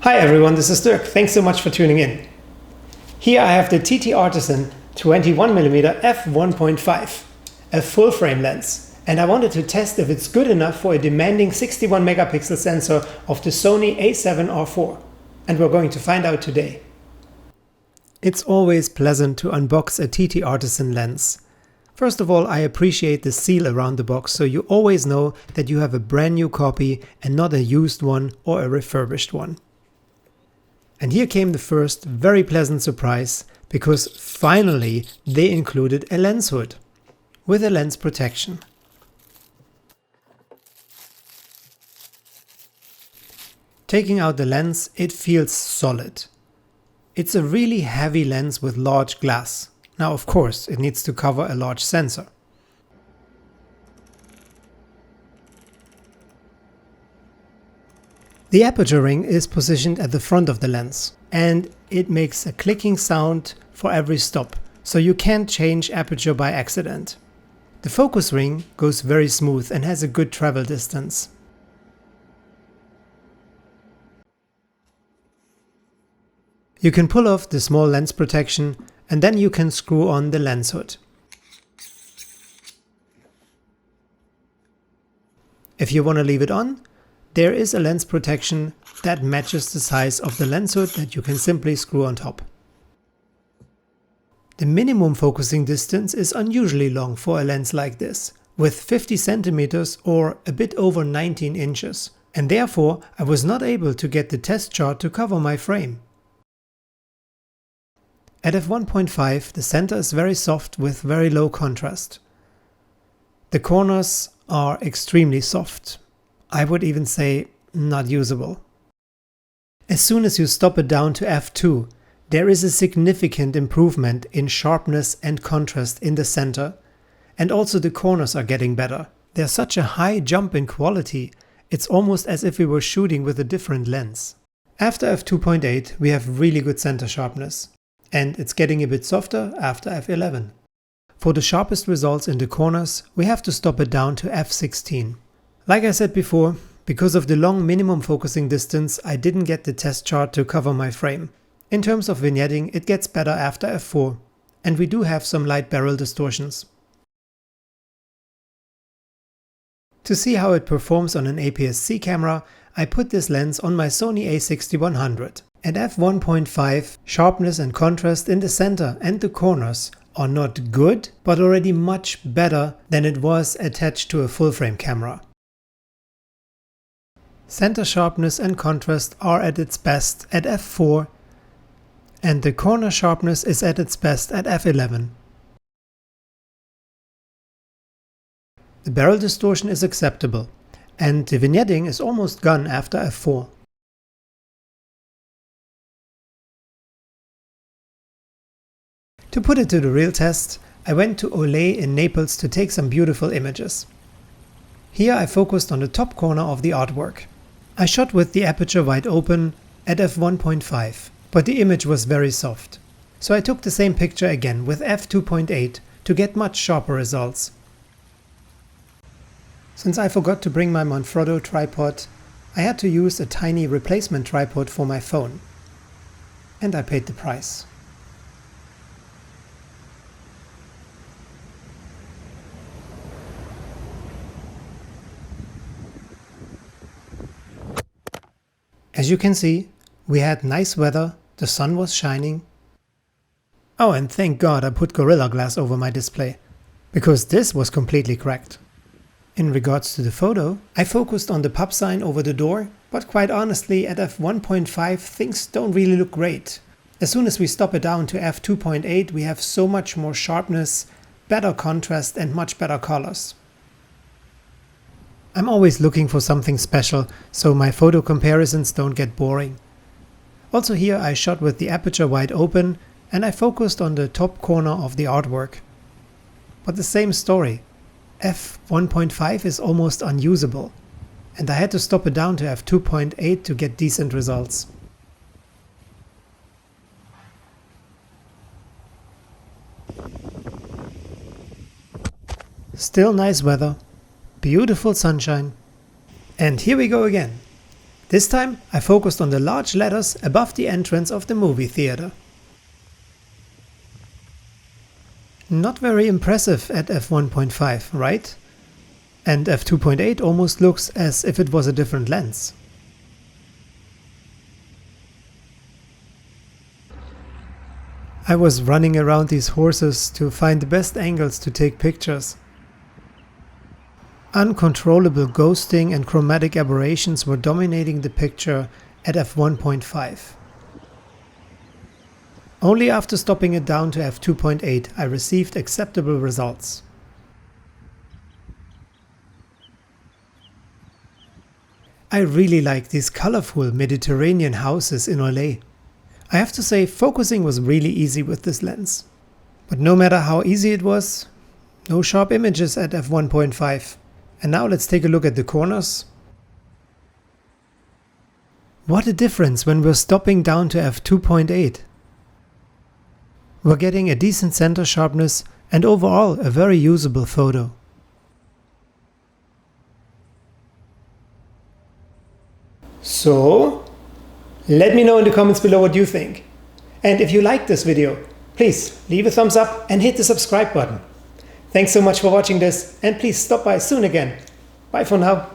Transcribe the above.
Hi everyone, this is Dirk. Thanks so much for tuning in. Here I have the TTArtisan 21mm f1.5, a full frame lens, and I wanted to test if it's good enough for a demanding 61 megapixel sensor of the Sony a7R4, and we're going to find out today. It's always pleasant to unbox a TTArtisan lens. First of all, I appreciate the seal around the box, so you always know that you have a brand new copy and not a used one or a refurbished one. And here came the first very pleasant surprise, because finally they included a lens hood with a lens protection. Taking out the lens, it feels solid. It's a really heavy lens with large glass. Now of course it needs to cover a large sensor. The aperture ring is positioned at the front of the lens, and it makes a clicking sound for every stop, so you can't change aperture by accident. The focus ring goes very smooth and has a good travel distance. You can pull off the small lens protection and then you can screw on the lens hood. If you want to leave it on, there is a lens protection that matches the size of the lens hood that you can simply screw on top. The minimum focusing distance is unusually long for a lens like this, with 50 centimeters or a bit over 19 inches, and therefore I was not able to get the test chart to cover my frame. At f1.5 the center is very soft with very low contrast. The corners are extremely soft. I would even say not usable. As soon as you stop it down to f2, there is a significant improvement in sharpness and contrast in the center, and also the corners are getting better. There's such a high jump in quality, it's almost as if we were shooting with a different lens. After f2.8 we have really good center sharpness, and it's getting a bit softer after f11. For the sharpest results in the corners we have to stop it down to f16. Like I said before, because of the long minimum focusing distance, I didn't get the test chart to cover my frame. In terms of vignetting, it gets better after f4, and we do have some light barrel distortions. To see how it performs on an APS-C camera, I put this lens on my Sony a6100. At f1.5, sharpness and contrast in the center and the corners are not good, but already much better than it was attached to a full-frame camera. Center sharpness and contrast are at its best at f4, and the corner sharpness is at its best at f11. The barrel distortion is acceptable, and the vignetting is almost gone after f4. To put it to the real test, I went to Olay in Naples to take some beautiful images. Here I focused on the top corner of the artwork. I shot with the aperture wide open at f1.5, but the image was very soft. So I took the same picture again with f2.8 to get much sharper results. Since I forgot to bring my Manfrotto tripod, I had to use a tiny replacement tripod for my phone. And I paid the price. As you can see, we had nice weather, the sun was shining. Oh, and thank God I put Gorilla Glass over my display, because this was completely cracked. In regards to the photo, I focused on the pub sign over the door, but quite honestly at f1.5 things don't really look great. As soon as we stop it down to f2.8 we have so much more sharpness, better contrast and much better colors. I'm always looking for something special, so my photo comparisons don't get boring. Also here I shot with the aperture wide open and I focused on the top corner of the artwork. But the same story. f1.5 is almost unusable, and I had to stop it down to f2.8 to get decent results. Still nice weather, beautiful sunshine, and here we go again. This time I focused on the large letters above the entrance of the movie theater. Not very impressive at f1.5, right? And f2.8 almost looks as if it was a different lens. I was running around these horses to find the best angles to take pictures. Uncontrollable ghosting and chromatic aberrations were dominating the picture at f1.5. Only after stopping it down to f2.8 I received acceptable results. I really like these colorful Mediterranean houses in LA. I have to say, focusing was really easy with this lens. But no matter how easy it was, no sharp images at f1.5. And now let's take a look at the corners. What a difference when we're stopping down to f2.8. We're getting a decent center sharpness and overall a very usable photo. So, let me know in the comments below what you think. And if you liked this video, please leave a thumbs up and hit the subscribe button. Thanks so much for watching this, and please stop by soon again. Bye for now.